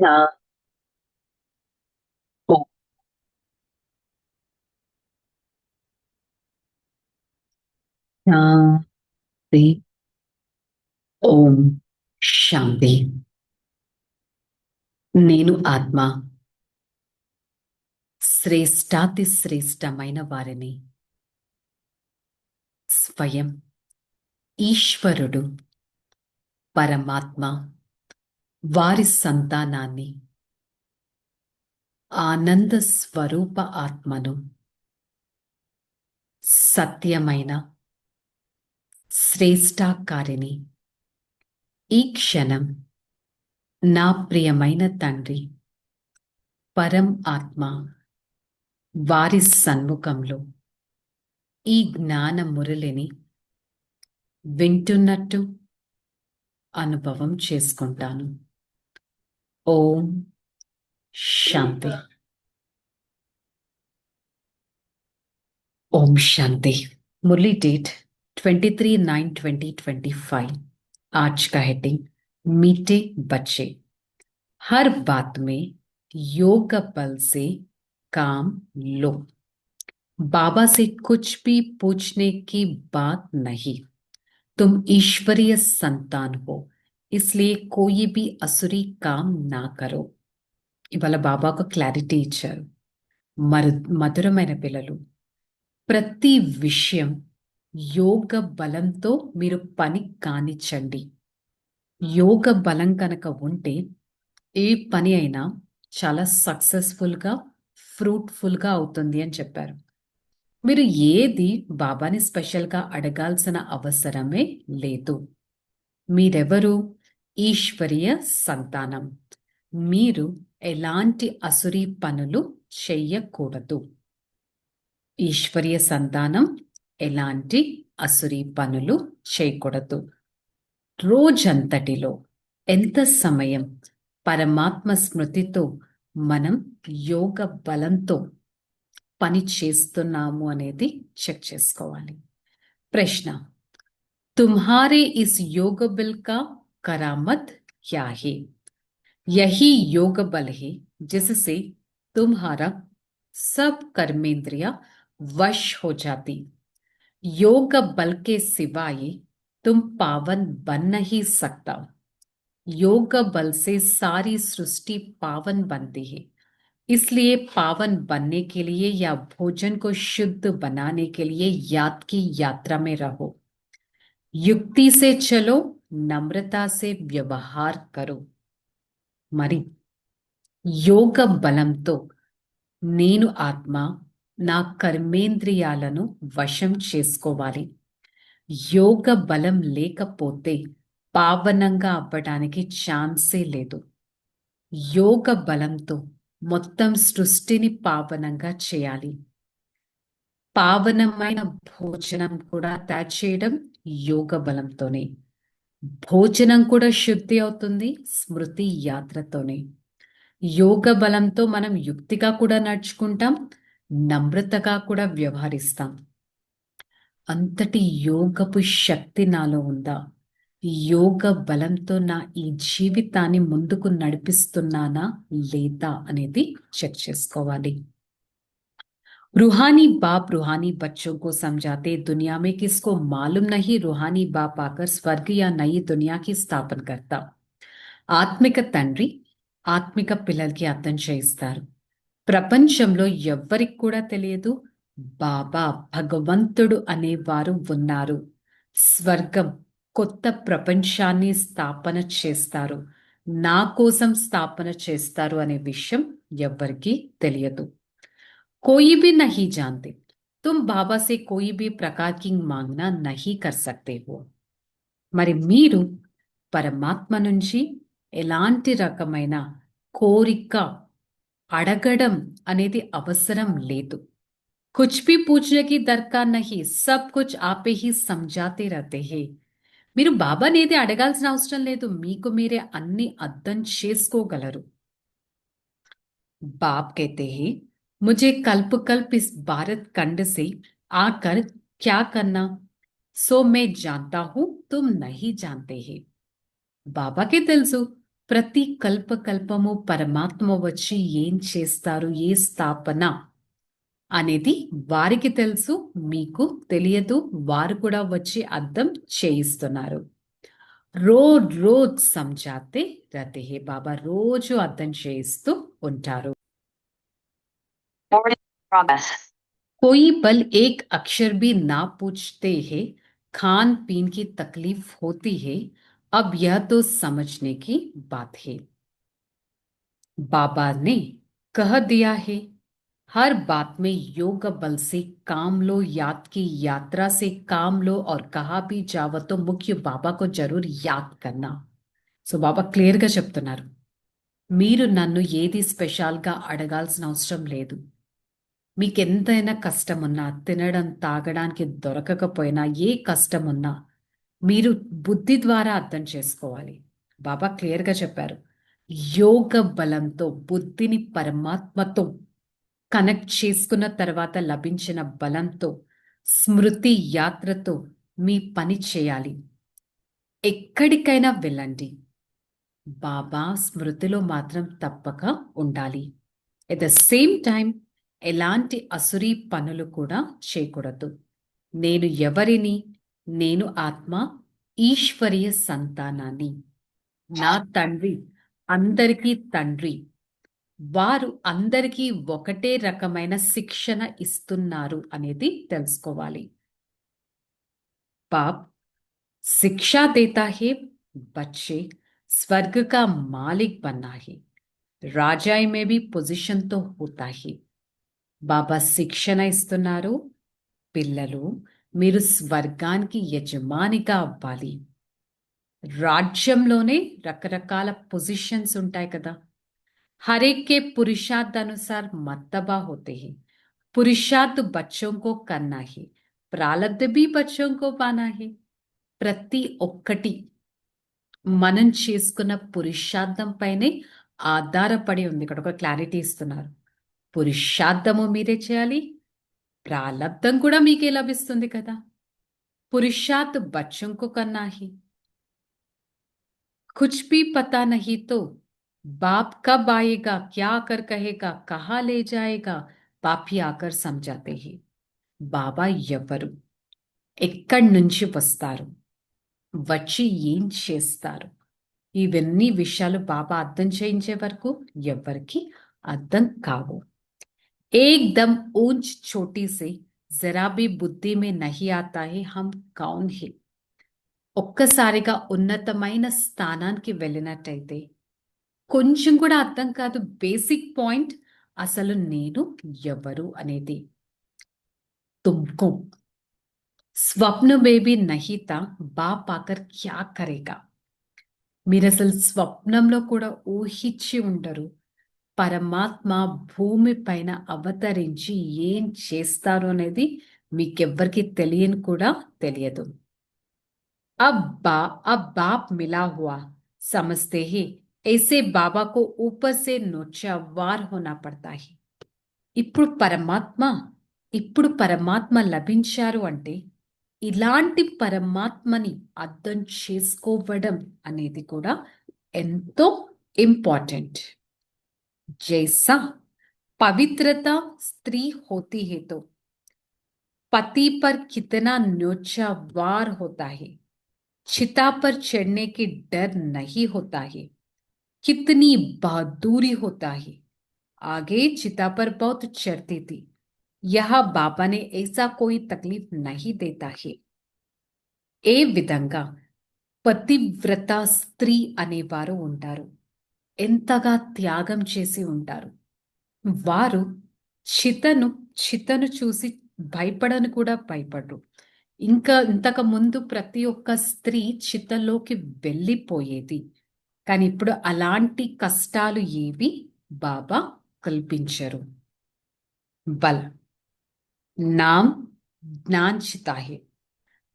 शा- ओम शांति। ఓం శాంతి. నేను ఆత్మ శ్రేష్టాతి శ్రేష్టమైన వారిని. స్వయం ఈశ్వరుడు పరమాత్మ వారి సంతానాన్ని, ఆనంద స్వరూప ఆత్మను, సత్యమైన శ్రేష్టాకారిని. ఈ క్షణం నా ప్రియమైన తండ్రి పరం ఆత్మ వారి సన్ముఖంలో ఈ జ్ఞాన మురళిని వింటున్నట్టు అనుభవం చేసుకుంటాను. ఓం శాంతి. ओम शांति। मुरली डेट 23/9/2025। आज का हेडिंग मीठे बच्चे। हर बात में योग बल से काम लो। बाबा से कुछ भी पूछने की बात नहीं। तुम ईश्वरीय संतान हो, इसलिए कोई भी असुरी काम ना करो. ఇవాళ బాబా ఒక క్లారిటీ ఇచ్చారు. మధురమైన పిల్లలు, ప్రతి విషయం యోగ బలంతో మీరు పని కానిచ్చండి. యోగ బలం కనుక ఉంటే ఏ పని అయినా చాలా సక్సెస్ఫుల్గా ఫ్రూట్ఫుల్గా అవుతుంది అని చెప్పారు. మీరు ఏది బాబాని స్పెషల్గా అడగాల్సిన అవసరమే లేదు. మీరెవరు? ఈశ్వరీయ సంతానం. మీరు ఎలాంటి అసురీ పనులు చెయ్యకూడదు. ఈశ్వరీయ సంతానం ఎలాంటి అసురీ పనులు చేయకూడదు. రోజంతటిలో ఎంత సమయం పరమాత్మ స్మృతితో మనం యోగ బలంతో పని చేస్తున్నాము అనేది చెక్ చేసుకోవాలి. ప్రశ్న, తుమ్హారే ఇస్ యోగ బల్ కా కరామత్ క్యా హై? యహీ యోగ బల్ హై జిససే తుమ్హారా सब कर्मेंद्रिया वश हो जाती. योग बल के सिवाय तुम पावन बन नहीं सकता. योग बल से सारी सृष्टि पावन बनती है. इसलिए पावन बनने के लिए या भोजन को शुद्ध बनाने के लिए याद की यात्रा में रहो. युक्ति से चलो, नम्रता से व्यवहार करो. మరి యోగ బలంతో నేను ఆత్మ నా కర్మేంద్రియాలను వశం చేసుకోవాలి. యోగ బలం లేకపోతే పావనంగా అవ్వడానికి ఛాన్సే లేదు. యోగ బలంతో మొత్తం సృష్టిని పావనంగా చేయాలి. పావనమైన భోజనం కూడా తయారు చేయడం యోగ బలంతోనే. భోజనం కూడా శుద్ధి అవుతుంది స్మృతి యాత్రతోనే. యోగ బలంతో మనం యుక్తిగా కూడా నడుచుకుంటాం, నమ్రతగా కూడా వ్యవహరిస్తాం. అంతటి యోగపు శక్తి నాలో ఉందా? యోగ బలంతో నా ఈ జీవితాన్ని ముందుకు నడిపిస్తున్నానా లేదా అనేది చెక్ చేసుకోవాలి. रूहानी बाप रूहानी बच्चों को समझाते, दुनिया में किसको मालूम नहीं रूहानी बाप आकर स्वर्ग या नई दुनिया की स्थापन करता. ఆత్మిక తండ్రి ఆత్మిక పిల్లలకి అర్థం చేయిస్తారు. ప్రపంచంలో ఎవ్వరికి కూడా తెలియదు బాబా భగవంతుడు అనేవారు ఉన్నారు. స్వర్గం కొత్త ప్రపంచాన్ని స్థాపన చేస్తారు, నా కోసం స్థాపన చేస్తారు అనే విషయం ఎవ్వరికీ తెలియదు. कोई भी नहीं जानते. तुम बाबा से कोई भी प्रकार की मांगना नहीं कर सकते हो. మరి మీరు పరమాత్మ నుంచి ఎలాంటి రకమైన కోరిక అడగడం అనేది అవసరం లేదు. कुछ भी पूछने की दरकार नहीं, सब कुछ आपे ही समझाते रहते हैं. మీరు బాబానేది అడగాల్సిన అవసరం లేదు, మీకు మీరే అన్ని అర్థం చేసుకోగలరు. बाप कहते हैं, मुझे कल्प कल्प इस भारत खंड से आकर क्या करना, सो मैं जानता हूं तुम नहीं जानते हैं. బాబాకే తెలుసు ప్రతి కల్పకల్పము పరమాత్మ వచ్చి ఏం చేస్తారు, ఏ స్థాపన అనేది వారికి తెలుసు, మీకు తెలియదు. వారు కూడా వచ్చి అర్థం చేయిస్తున్నారు. రోజ్ సంజాతే రతే హే. బాబా రోజు అర్థం చేయిస్తూ ఉంటారు. कोई बल एक अक्षर भी ना पूछते हैं, खान पीन की तकलीफ होती है, अब यह तो समझने की बात है. बाबा ने कह दिया है, हर बात में योग बल से काम लो, याद की यात्रा से काम लो, और कहा भी जाव तो मुख्य बाबा को जरूर याद करना. సో బాబా క్లియర్గా చెప్తున్నారు, మీరు నన్ను ఏది స్పెషల్గా అడగాల్సిన అవసరం లేదు. మీకెంతైనా కష్టం ఉన్నా, తినడం తాగడానికి దొరకకపోయినా, ఏ కష్టం ఉన్నా మీరు బుద్ధి ద్వారా అర్థం చేసుకోవాలి. బాబా క్లియర్గా చెప్పారు, యోగ బలంతో బుద్ధిని పరమాత్మతో కనెక్ట్ చేసుకున్న తర్వాత లభించిన బలంతో స్మృతి యాత్రతో మీ పని చేయాలి. ఎక్కడికైనా వెళ్ళండి, బాబా స్మృతిలో మాత్రం తప్పక ఉండాలి. ఎట్ ద సేమ్ టైం ఎలాంటి అసురీ పనులు కూడా చేయకూడదు. నేను ఎవరిని? నేను ఆత్మ, ఈశ్వరీయ సంతానాన్ని. నా తండ్రి అందరికీ తండ్రి. వారు అందరికీ ఒకటే రకమైన శిక్షణ ఇస్తున్నారు అనేది తెలుసుకోవాలి. बाप शिक्षा देता है, बच्चे स्वर्ग का मालिक बनना है. రాజాయి మే బి పొజిషన్ తో హోతా హై. బాబా శిక్షణ ఇస్తున్నారు, పిల్లలు మీరు స్వర్గానికి యజమానిగా అవ్వాలి. రాజ్యంలోనే రకరకాల పొజిషన్స్ ఉంటాయి కదా. हर एक के पुरुषार्थ अनुसार मर्तबा होते हैं. पुरुषार्थ बच्चों को करना है, प्रारब्ध भी बच्चों को पाना है. ప్రతి ఒక్కటి మనం చేసుకున్న పురుషార్థం పైనే ఆధారపడి ఉంది. ఇక్కడ ఒక క్లారిటీ ఇస్తున్నారు. పురుషార్థము మీరే చేయాలి, ప్రాలబ్ధం కూడా మీకే లభిస్తుంది కదా. పురుషార్థ్ బచ్చోं को करना है. कुछ भी पता नहीं तो बाप कब आएगा, क्या आकर कहेगा, कहाँ ले जाएगा, बाप ही आकर समझाते हैं. బాబా ఎవరు, ఎక్కడి నుంచి వస్తారు, వచ్చి ఏం చేస్తారు, ఇవన్నీ విషయాలు బాబా అర్థం చేయించే వరకు ఎవరికి అర్థం కావు. एकदम ऊंच छोटी से जरा भी बुद्धि में नहीं आता है हम कौन है. ఒక్కసారిగా ఉన్నతమైన స్థానానికి వెళ్ళినట్టయితే కొంచెం కూడా అర్థం కాదు బేసిక్ పాయింట్, అసలు నేను ఎవరు అనేది. तुमको स्वप्न में भी नहीं था, बाप आकर क्या करेगा. మీరు అసలు స్వప్నంలో కూడా ఊహించి ఉండరు పరమాత్మ భూమి పైన అవతరించి ఏం చేస్తారు అనేది మీకెవ్వరికి తెలియని కూడా తెలియదు. अब बाप मिला हुआ समझते ही ऐसे बाबा को ऊपर से नोचा वार होना पड़ता है. ఇప్పుడు పరమాత్మ లభించారు అంటే ఇలాంటి పరమాత్మని అర్థం చేసుకోవడం అనేది కూడా ఎంతో ఇంపార్టెంట్. जैसा पवित्रता स्त्री होती है तो पति पर कितना न्योछा वार होता है, चिता पर चढ़ने की डर नहीं होता है, कितनी बहादुरी होता है. आगे चिता पर बहुत चढ़ती थी, यह बाबा ने ऐसा कोई तकलीफ नहीं देता है. ఏ విధంగా పతివ్రత స్త్రీ అనేవారు ఉంటారు, ఎంతగా త్యాగం చేసి ఉంటారు. వారు చితను చూసి భయపడను కూడా భయపడరు. ఇంకా ఇంతకు ముందు ప్రతి ఒక్క స్త్రీ చితలోకి వెళ్ళిపోయేది, కానీ ఇప్పుడు అలాంటి కష్టాలు ఏవి బాబా కల్పించరు. బల్ नाम ज्ञान चिता है,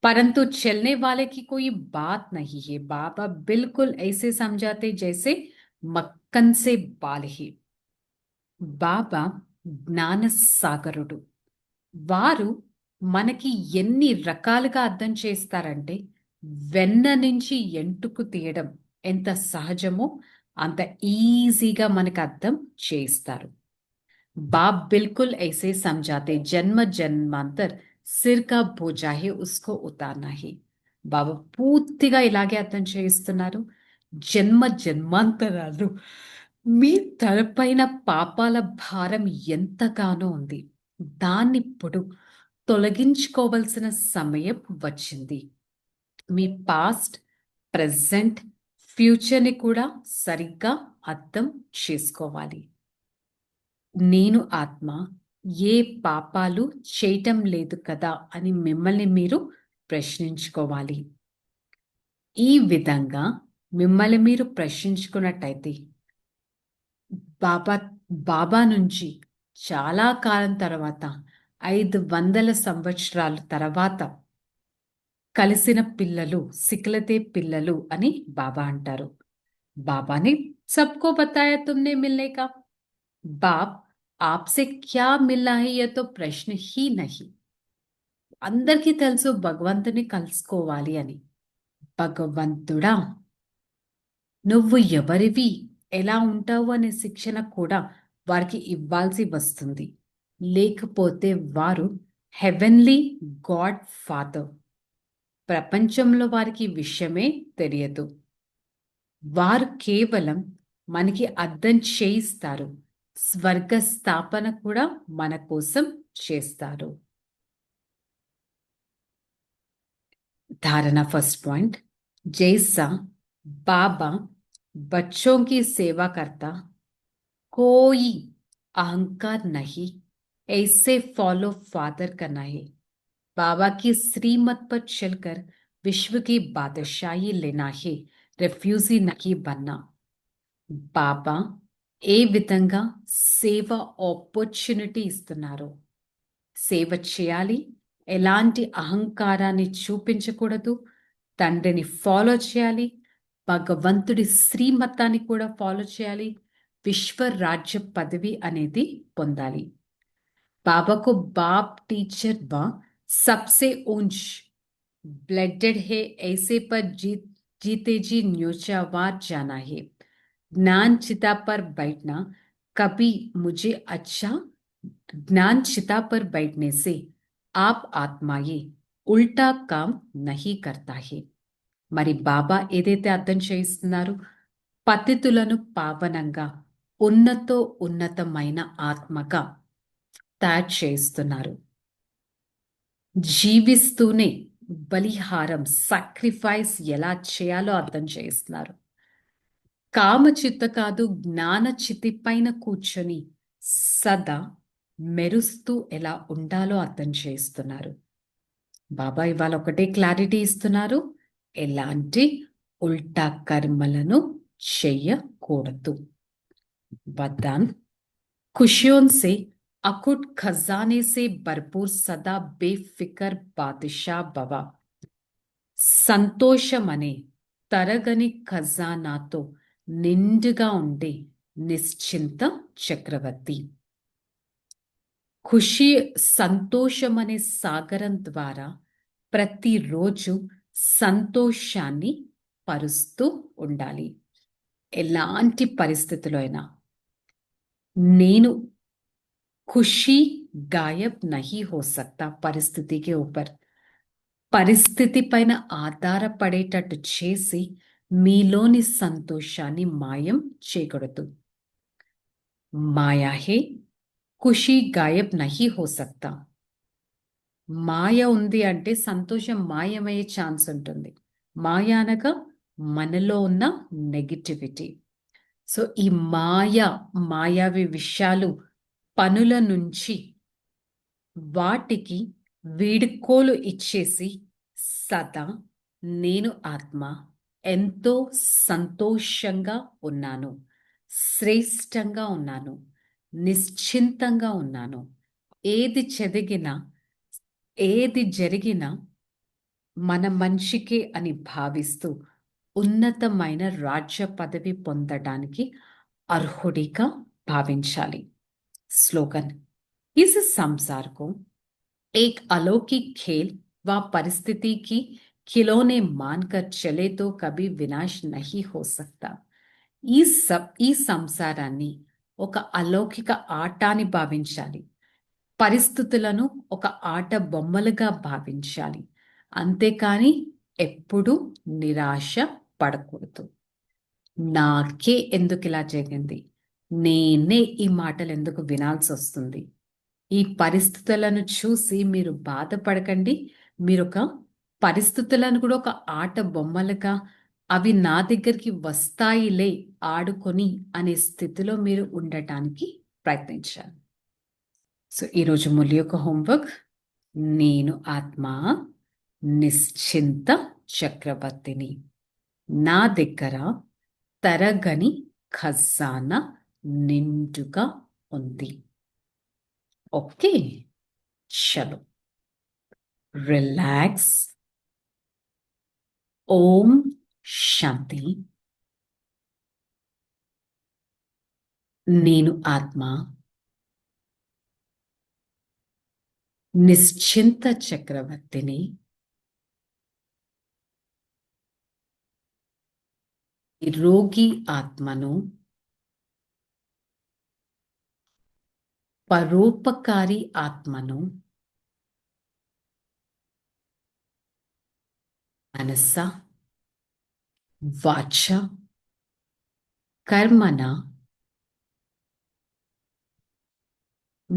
परंतु चलने वाले की कोई बात नहीं है. बाबा बिल्कुल ऐसे समझाते जैसे मक्खन से बाल ही. బాబా జ్ఞాన సాగరుడు. వారు మనకి ఎన్ని రకాలుగా అర్థం చేస్తారంటే వెన్న నుంచి ఎంటుకు తీయడం ఎంత సహజమో అంత ఈజీగా మనకు అర్థం చేయిస్తారు. बाप बिल्कुल ऐसे समझाते जन्म जन्मांतर సిర్ కా బోజా హే ఉస్కో ఉతార్నా హే. బాబా పూర్తిగా ఇలాగే అర్థం చేయిస్తున్నారు. జన్మ జన్మాంతరాలు మీ తలపైన పాపాల భారం ఎంతగానో ఉంది. దాన్నిప్పుడు తొలగించుకోవలసిన సమయం వచ్చింది. మీ పాస్ట్, ప్రెజెంట్, ఫ్యూచర్ని కూడా సరిగ్గా అర్థం చేసుకోవాలి. నేను ఆత్మ ఏ పాపాలు చేయటం లేదు కదా అని మిమ్మల్ని మీరు ప్రశ్నించుకోవాలి. ఈ విధంగా మిమ్మల్ని మీరు ప్రశ్నించుకున్నట్టయితే బాబా బాబా నుంచి చాలా కాలం తర్వాత 500 సంవత్సరాల తర్వాత కలిసిన పిల్లలు సిక్లతే పిల్లలు అని బాబా అంటారు. బాబాని సబ్కో బతాయా తుమ్నే మిల్నే కా. बाप आपसे क्या मिलना है ये तो प्रश्न ही नहीं. అందరికీ తెలుసు భగవంతుని కలుసుకోవాలి అని. భగవంతుడా నువ్వు ఎవరివి, ఎలా ఉంటావు అనే శిక్షణ కూడా వారికి ఇవ్వాల్సి వస్తుంది. లేకపోతే వారు హెవెన్లీ గాడ్ ఫాదర్ ప్రపంచంలో వారికి విషయమే తెలియదు. వారు కేవలం మనకి అర్థం చేయిస్తారు. స్వర్గ స్థాపన కూడా మన కోసం చేస్తారు. धारणा फर्स्ट पॉइंट, जैसा बाबा बच्चों की सेवा करता, कोई अहंकार नहीं, ऐसे फॉलो फादर करना है. बाबा की श्रीमत पर चलकर विश्व की बादशाही लेना है, रेफ्यूजी नहीं बनना. బాబా ఏ విధంగా సేవ ఆపర్చునిటీ ఇస్తున్నారు. సేవ చేయాలి, ఎలాంటి అహంకారాన్ని చూపించకూడదు, తండ్రిని ఫాలో చేయాలి, భగవంతుడి శ్రీమతాన్ని కూడా ఫాలో చేయాలి, విశ్వరాజ్య పదవి అనేది పొందాలి. బాబాకు బాప్ టీచర్ व सबसे ऊंच ब्लेडेड है, ऐसे पर जीते जी न्योचावार जाना है. ज्ञान चिता पर बैठना कभी मुझे अच्छा, ज्ञान चिता पर बैठने से आप आत्माये उल्टा काम नहीं करता है. మరి బాబా ఏదైతే అర్థం చేయిస్తున్నారు, పతితులను పావనంగా ఉన్నతో ఉన్నతమైన ఆత్మగా తయారు చేస్తున్నారు. జీవిస్తూనే బలిహారం సాక్రిఫైస్ ఎలా చేయాలో అర్థం చేస్తున్నారు. కామచిత్త కాదు, జ్ఞాన చితి పైన కూర్చొని సదా మెరుస్తూ ఎలా ఉండాలో అర్థం చేస్తున్నారు. బాబా ఇవాళ ఒకటే క్లారిటీ ఇస్తున్నారు, ఎలాంటి ఉల్టా కర్మలను చెయ్యకూడదు. వద్దాన్ खुशियों से अकुट खजाने से भरपूर सदा बेफिकर बादशाह बवा. సంతోషమనే తరగని ఖజానాతో నిండుగా ఉండే నిశ్చింత చక్రవర్తి. ఖుషి సంతోషమనే సాగరం ద్వారా ప్రతిరోజు సంతోషాన్ని పరుస్తూ ఉండాలి. ఎలాంటి పరిస్థితుల్లో అయినా నేను ఖుషి గాయబ్ నహీ హో సక్తా పరిస్థితి కే ఊపర్. పరిస్థితి పైన ఆధారపడేటట్టు చేసి మీలోని సంతోషాన్ని మాయం చేయకూడదు. మాయా హే, ఖుషి గాయబ్ నహీ హో సక్తా. మాయ ఉంది అంటే సంతోషం మాయమయ్యే ఛాన్స్ ఉంటుంది. మాయ అనగా మనలో ఉన్న నెగిటివిటీ. సో ఈ మాయావి విషయాలు, పనుల నుంచి వాటికి వీడుకోలు ఇచ్చేసి సదా నేను ఆత్మ ఎంతో సంతోషంగా ఉన్నాను, శ్రేష్టంగా ఉన్నాను, నిశ్చింతంగా ఉన్నాను, ఏది జరిగినా మన మనిషికే అని భావిస్తూ ఉన్నతమైన రాజ్య పదవి పొందడానికి అర్హుడిగా భావించాలి. స్లోగన్, इस संसार को एक अलौकिक खेल व परिस्थिति की खिलौने मानकर चले तो कभी विनाश नहीं हो सकता. ఈ సంసారాన్ని ఒక అలౌకిక ఆట అని భావించాలి. పరిస్థితులను ఒక ఆట బొమ్మలుగా భావించాలి. అంతేకాని ఎప్పుడూ నిరాశ పడకూడదు. నాకే ఎందుకు ఇలా జరిగింది? నేనే ఈ మాటలు ఎందుకు వినాల్సి వస్తుంది? ఈ పరిస్థితులను చూసి మీరు బాధపడకండి. మీరొక పరిస్థితులను కూడా ఒక ఆట బొమ్మలుగా అవి నా దగ్గరికి వస్తాయిలే ఆడుకొని అనే స్థితిలో మీరు ఉండటానికి ప్రయత్నించాలి. సో ఈరోజు ములి యొక్క హోంవర్క్, నేను ఆత్మ నిశ్చింత చక్రవర్తిని. నా దగ్గర తరగని ఖజానా నిండుగా ఉంది. ఓకే, చలో రిలాక్స్. ఓం శాంతి. నేను ఆత్మ నిశ్చింత చక్రవర్తిని. రోగి ఆత్మను పరోపకారి ఆత్మను మనస వాచ కర్మణ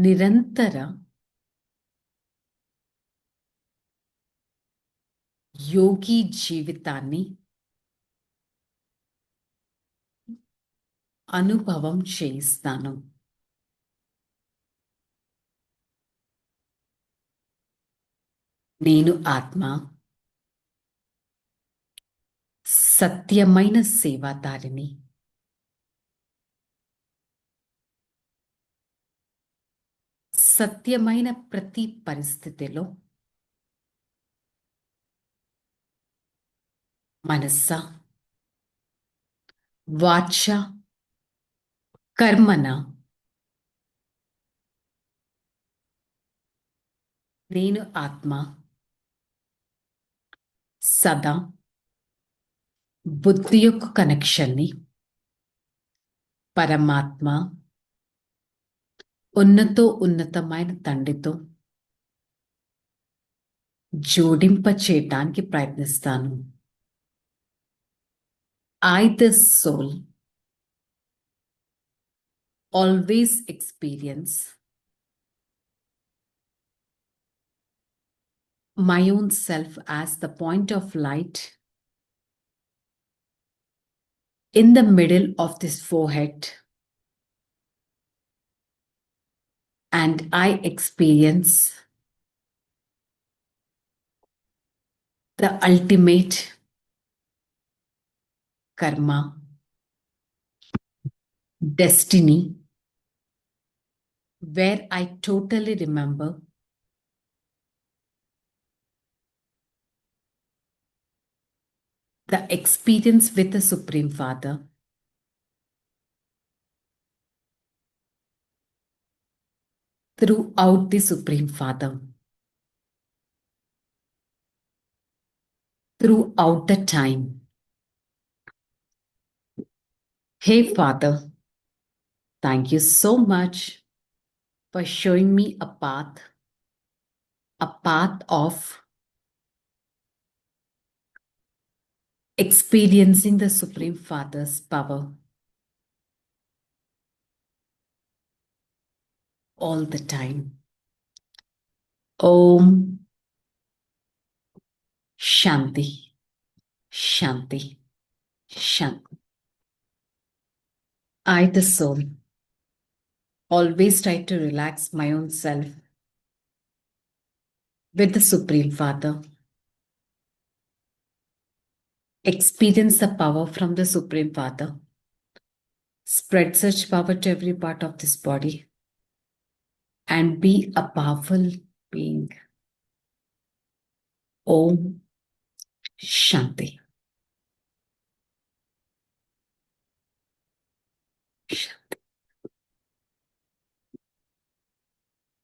నిరంతర యోగి జీవితాన్ని అనుభవం చేయిస్తాను. నేను ఆత్మ సత్యమైన సేవాదారిని. సత్యమైన ప్రతి పరిస్థితిలో మనస్స వాచ కర్మన నేను ఆత్మ సదా బుద్ధి యొక్క కనెక్షన్ని పరమాత్మ ఉన్నతమైన తండ్రితో జోడింప చేయటానికి ప్రయత్నిస్తాను. I, the soul, always experience my own self as the point of light in the middle of this forehead, and I experience the ultimate karma, destiny, where I totally remember the experience with the Supreme Father, throughout the Supreme Father, throughout the time. Hey Father, thank you so much for showing me a path of experiencing the Supreme Father's power all the time. Om Shanti, Shanti, Shanti. I, the soul, always try to relax my own self with the Supreme Father. Experience the power from the Supreme Father. Spread such power to every part of this body and be a powerful being. Om Shanti.